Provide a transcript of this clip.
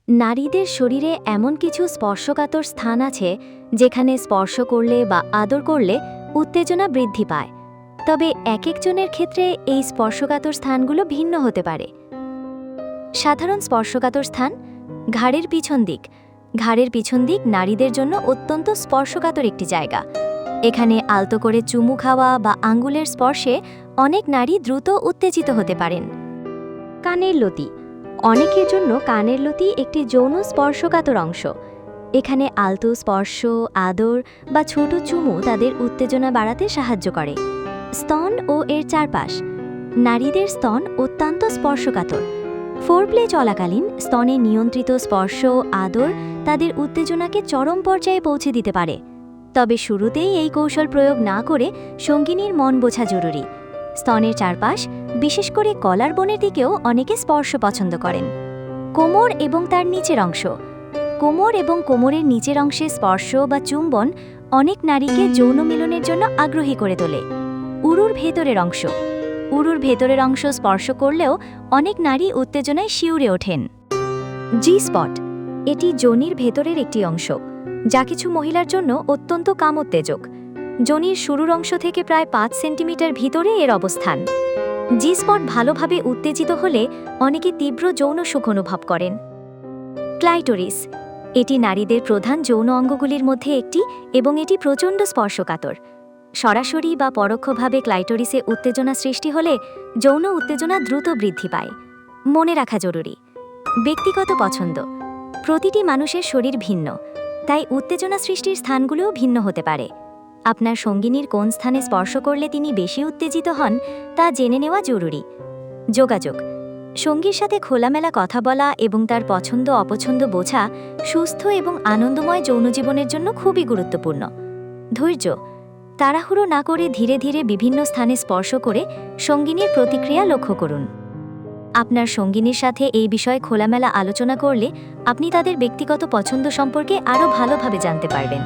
নারীদের শরীরে এমন কিছু স্পর্শকাতর স্থান আছে যেখানে স্পর্শ করলে বা আদর করলে উত্তেজনা বৃদ্ধি পায়। তবে একেকজনের ক্ষেত্রে এই স্পর্শকাতর স্থানগুলো ভিন্ন হতে পারে। সাধারণ স্পর্শকাতর স্থান: ঘাড়ের পিছন দিক। ঘাড়ের পিছন দিক নারীদের জন্য অত্যন্ত স্পর্শকাতর একটি জায়গা। এখানে আলতো করে চুমু খাওয়া বা আঙ্গুলের স্পর্শে অনেক নারী দ্রুত উত্তেজিত হতে পারেন। কানের লতি: অনেকের জন্য কানের লতি একটি যৌন স্পর্শকাতর অংশ। এখানে আলতো স্পর্শ, আদর বা ছোট চুমু তাদের উত্তেজনা বাড়াতে সাহায্য করে। স্তন ও এর চারপাশ: নারীদের স্তন অত্যন্ত স্পর্শকাতর। ফোরপ্লে চলাকালীন স্তনে নিয়ন্ত্রিত স্পর্শ, আদর তাদের উত্তেজনাকে চরম পর্যায়ে পৌঁছে দিতে পারে। তবে শুরুতেই এই কৌশল প্রয়োগ না করে সঙ্গিনীর মন বোঝা জরুরি। স্তনের চারপাশ, বিশেষ করে কলার বোনের দিকেও অনেকে স্পর্শ পছন্দ করেন। কোমর এবং তার নিচের অংশ: কোমর এবং কোমরের নিচের অংশে স্পর্শ বা চুম্বন অনেক নারীকে যৌন মিলনের জন্য আগ্রহী করে তোলে। উরুর ভেতরের অংশ: উরুর ভেতরের অংশ স্পর্শ করলেও অনেক নারী উত্তেজনায় শিউরে ওঠেন। জি স্পট: এটি যোনির ভেতরের একটি অংশ, যা কিছু মহিলার জন্য অত্যন্ত কামোত্তেজক। যোনির শুরুর অংশ থেকে প্রায় 5 সেন্টিমিটার ভিতরে এর অবস্থান। জি স্পট ভালোভাবে উত্তেজিত হলে অনেকে তীব্র যৌন সুখ অনুভব করেন। ক্লাইটোরিস: এটি নারীদের প্রধান যৌন অঙ্গগুলির মধ্যে একটি এবং এটি প্রচণ্ড স্পর্শকাতর। সরাসরি বা পরোক্ষভাবে ক্লাইটোরিসে উত্তেজনা সৃষ্টি হলে যৌন উত্তেজনা দ্রুত বৃদ্ধি পায়। মনে রাখা জরুরি: ব্যক্তিগত পছন্দ। প্রতিটি মানুষের শরীর ভিন্ন, তাই উত্তেজনা সৃষ্টির স্থানগুলোও ভিন্ন হতে পারে। আপনার সঙ্গিনীর কোন স্থানে স্পর্শ করলে তিনি বেশি উত্তেজিত হন তা জেনে নেওয়া জরুরি। যোগাযোগ: সঙ্গীর সাথে খোলামেলা কথা বলা এবং তার পছন্দ অপছন্দ বোঝা সুস্থ এবং আনন্দময় যৌনজীবনের জন্য খুবই গুরুত্বপূর্ণ। ধৈর্য: তাড়াহুড়ো না করে ধীরে ধীরে বিভিন্ন স্থানে স্পর্শ করে সঙ্গিনীর প্রতিক্রিয়া লক্ষ্য করুন। আপনার সঙ্গিনীর সাথে এই বিষয়ে খোলামেলা আলোচনা করলে আপনি তাদের ব্যক্তিগত পছন্দ সম্পর্কে আরও ভালোভাবে জানতে পারবেন।